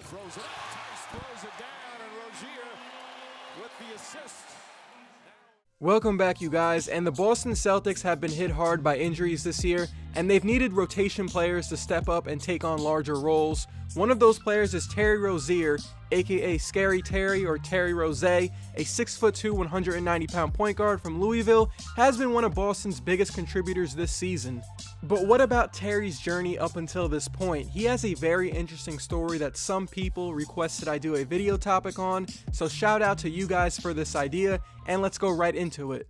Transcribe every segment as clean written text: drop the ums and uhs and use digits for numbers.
throws it up. Tice throws it down, and Rozier with the assist. Welcome back, you guys, and the Boston Celtics have been hit hard by injuries this year, and they've needed rotation players to step up and take on larger roles. One of those players is Terry Rozier, aka Scary Terry or Terry Rozier, a 6'2", 190-pound point guard from Louisville, has been one of Boston's biggest contributors this season. But what about Terry's journey up until this point? He has a very interesting story that some people requested I do a video topic on, so shout out to you guys for this idea, and let's go right into it.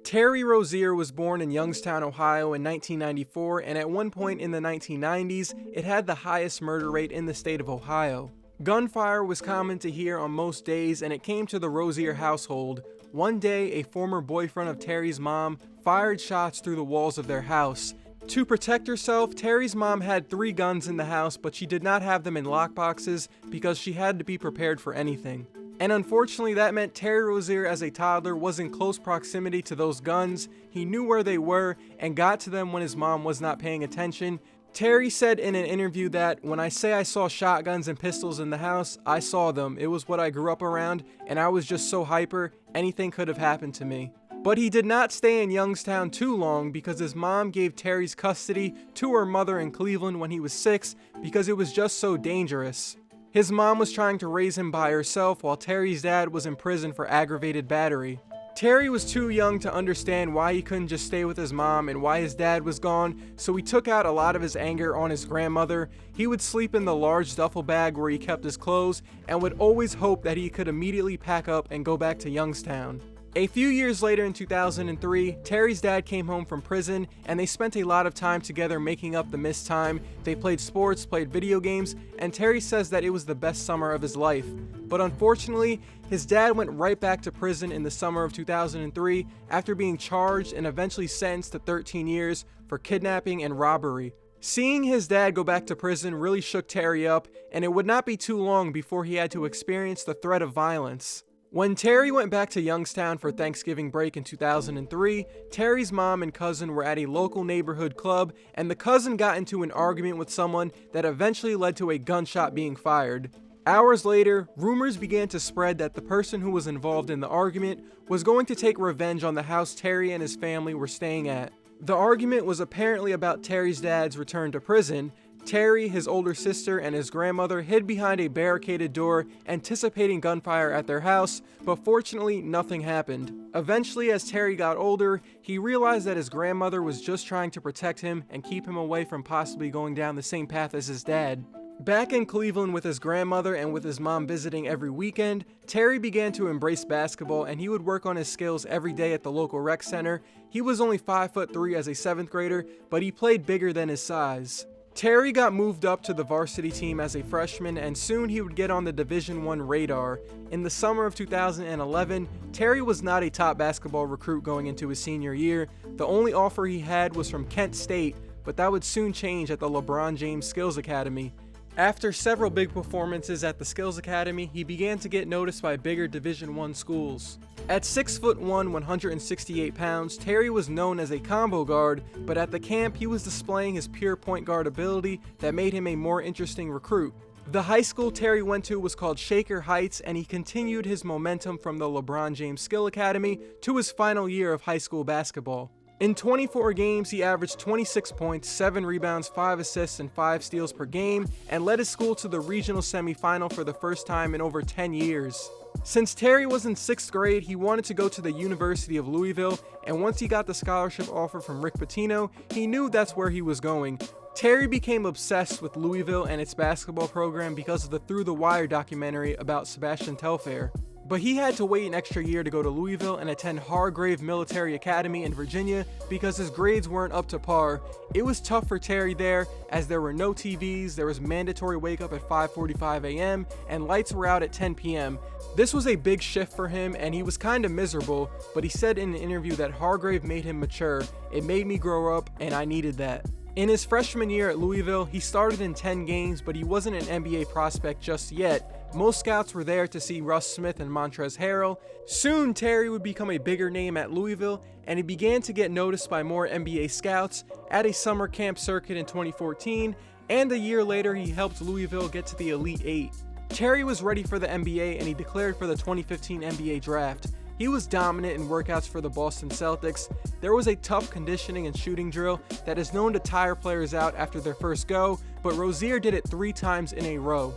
Terry Rozier was born in Youngstown, Ohio in 1994, and at one point in the 1990s, it had the highest murder rate in the state of Ohio. Gunfire was common to hear on most days, and it came to the Rozier household. One day, a former boyfriend of Terry's mom fired shots through the walls of their house. To protect herself, Terry's mom had 3 guns in the house, but she did not have them in lockboxes because she had to be prepared for anything. And unfortunately, that meant Terry Rozier as a toddler was in close proximity to those guns. He knew where they were and got to them when his mom was not paying attention. Terry said in an interview that, "When I say I saw shotguns and pistols in the house, I saw them. It was what I grew up around, and I was just so hyper, anything could have happened to me." But he did not stay in Youngstown too long because his mom gave Terry's custody to her mother in Cleveland when he was 6 because it was just so dangerous. His mom was trying to raise him by herself while Terry's dad was in prison for aggravated battery. Terry was too young to understand why he couldn't just stay with his mom and why his dad was gone, so he took out a lot of his anger on his grandmother. He would sleep in the large duffel bag where he kept his clothes and would always hope that he could immediately pack up and go back to Youngstown. A few years later in 2003, Terry's dad came home from prison and they spent a lot of time together making up the missed time. They played sports, played video games, and Terry says that it was the best summer of his life. But unfortunately, his dad went right back to prison in the summer of 2003 after being charged and eventually sentenced to 13 years for kidnapping and robbery. Seeing his dad go back to prison really shook Terry up, and it would not be too long before he had to experience the threat of violence. When Terry went back to Youngstown for Thanksgiving break in 2003, Terry's mom and cousin were at a local neighborhood club, and the cousin got into an argument with someone that eventually led to a gunshot being fired. Hours later, rumors began to spread that the person who was involved in the argument was going to take revenge on the house Terry and his family were staying at. The argument was apparently about Terry's dad's return to prison. Terry, his older sister, and his grandmother hid behind a barricaded door, anticipating gunfire at their house, but fortunately, nothing happened. Eventually, as Terry got older, he realized that his grandmother was just trying to protect him and keep him away from possibly going down the same path as his dad. Back in Cleveland with his grandmother and with his mom visiting every weekend, Terry began to embrace basketball and he would work on his skills every day at the local rec center. He was only 5'3" as a 7th grader, but he played bigger than his size. Terry got moved up to the varsity team as a freshman, and soon he would get on the Division I radar. In the summer of 2011, Terry was not a top basketball recruit going into his senior year. The only offer he had was from Kent State, but that would soon change at the LeBron James Skills Academy. After several big performances at the Skills Academy, he began to get noticed by bigger Division I schools. At 6'1", 168 pounds, Terry was known as a combo guard, but at the camp he was displaying his pure point guard ability that made him a more interesting recruit. The high school Terry went to was called Shaker Heights, and he continued his momentum from the LeBron James Skill Academy to his final year of high school basketball. In 24 games, he averaged 26 points, 7 rebounds, 5 assists, and 5 steals per game, and led his school to the regional semifinal for the first time in over 10 years. Since Terry was in 6th grade, he wanted to go to the University of Louisville, and once he got the scholarship offer from Rick Pitino, he knew that's where he was going. Terry became obsessed with Louisville and its basketball program because of the Through the Wire documentary about Sebastian Telfair. But he had to wait an extra year to go to Louisville and attend Hargrave Military Academy in Virginia because his grades weren't up to par. It was tough for Terry there as there were no TVs, there was mandatory wake up at 5:45 a.m., and lights were out at 10 p.m. This was a big shift for him and he was kind of miserable, but he said in an interview that Hargrave made him mature. It made me grow up and I needed that. In his freshman year at Louisville, he started in 10 games, but he wasn't an NBA prospect just yet. Most scouts were there to see Russ Smith and Montrezl Harrell. Soon, Terry would become a bigger name at Louisville, and he began to get noticed by more NBA scouts. At a summer camp circuit in 2014, and a year later he helped Louisville get to the Elite Eight. Terry was ready for the NBA and he declared for the 2015 NBA draft. He was dominant in workouts for the Boston Celtics. There was a tough conditioning and shooting drill that is known to tire players out after their first go, but Rozier did it 3 times in a row.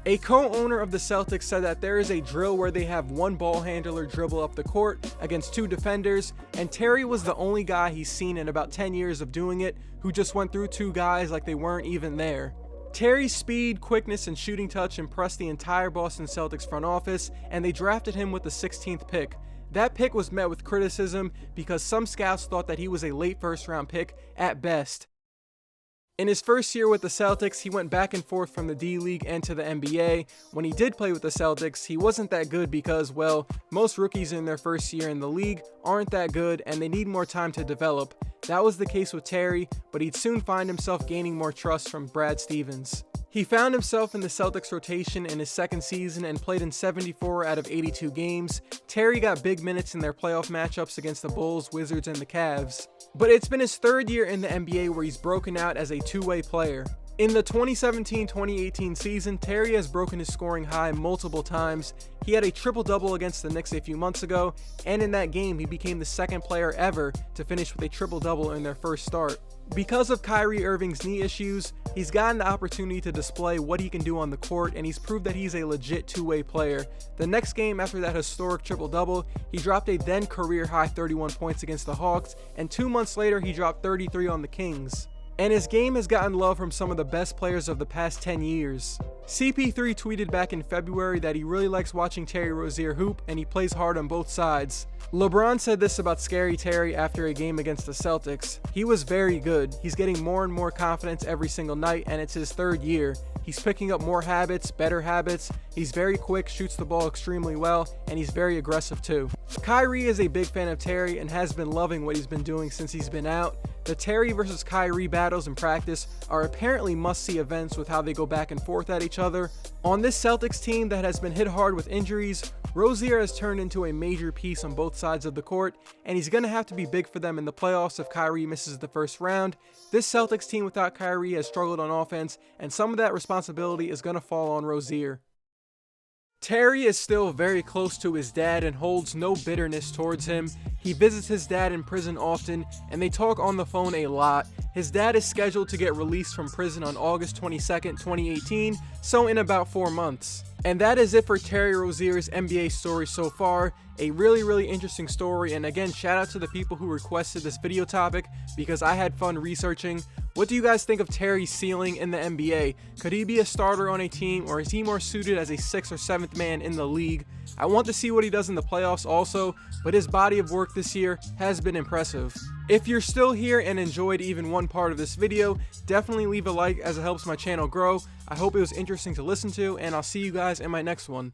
A co-owner of the Celtics said that there is a drill where they have one ball handler dribble up the court against 2 defenders, and Terry was the only guy he's seen in about 10 years of doing it who just went through 2 guys like they weren't even there. Terry's speed, quickness, and shooting touch impressed the entire Boston Celtics front office, and they drafted him with the 16th pick. That pick was met with criticism because some scouts thought that he was a late first-round pick at best. In his first year with the Celtics, he went back and forth from the D-League and to the NBA. When he did play with the Celtics, he wasn't that good because, well, most rookies in their first year in the league aren't that good and they need more time to develop. That was the case with Terry, but he'd soon find himself gaining more trust from Brad Stevens. He found himself in the Celtics rotation in his second season and played in 74 out of 82 games. Terry got big minutes in their playoff matchups against the Bulls, Wizards, and the Cavs. But it's been his 3rd year in the NBA where he's broken out as a two-way player. In the 2017-2018 season, Terry has broken his scoring high multiple times. He had a triple-double against the Knicks a few months ago, and in that game, he became the 2nd player ever to finish with a triple-double in their first start. Because of Kyrie Irving's knee issues, he's gotten the opportunity to display what he can do on the court, and he's proved that he's a legit two-way player. The next game after that historic triple-double, he dropped a then career-high 31 points against the Hawks, and 2 months later, he dropped 33 on the Kings. And his game has gotten love from some of the best players of the past 10 years. CP3 tweeted back in February that he really likes watching Terry Rozier hoop and he plays hard on both sides. LeBron said this about Scary Terry after a game against the Celtics. He was very good. He's getting more and more confidence every single night and it's his 3rd year. He's picking up more habits, better habits. He's very quick, shoots the ball extremely well, and he's very aggressive too. Kyrie is a big fan of Terry and has been loving what he's been doing since he's been out. The Terry versus Kyrie battles in practice are apparently must-see events with how they go back and forth at each other. On this Celtics team that has been hit hard with injuries, Rozier has turned into a major piece on both sides of the court, and he's going to have to be big for them in the playoffs if Kyrie misses the first round. This Celtics team without Kyrie has struggled on offense, and some of that responsibility is going to fall on Rozier. Terry is still very close to his dad and holds no bitterness towards him. He visits his dad in prison often, and they talk on the phone a lot. His dad is scheduled to get released from prison on August 22nd, 2018, so in about 4 months. And that is it for Terry Rozier's NBA story so far. A really interesting story, and again, shout out to the people who requested this video topic because I had fun researching. What do you guys think of Terry's ceiling in the NBA? Could he be a starter on a team, or is he more suited as a 6th or 7th man in the league? I want to see what he does in the playoffs also, but his body of work this year has been impressive. If you're still here and enjoyed even one part of this video, definitely leave a like as it helps my channel grow. I hope it was interesting to listen to, and I'll see you guys in my next one.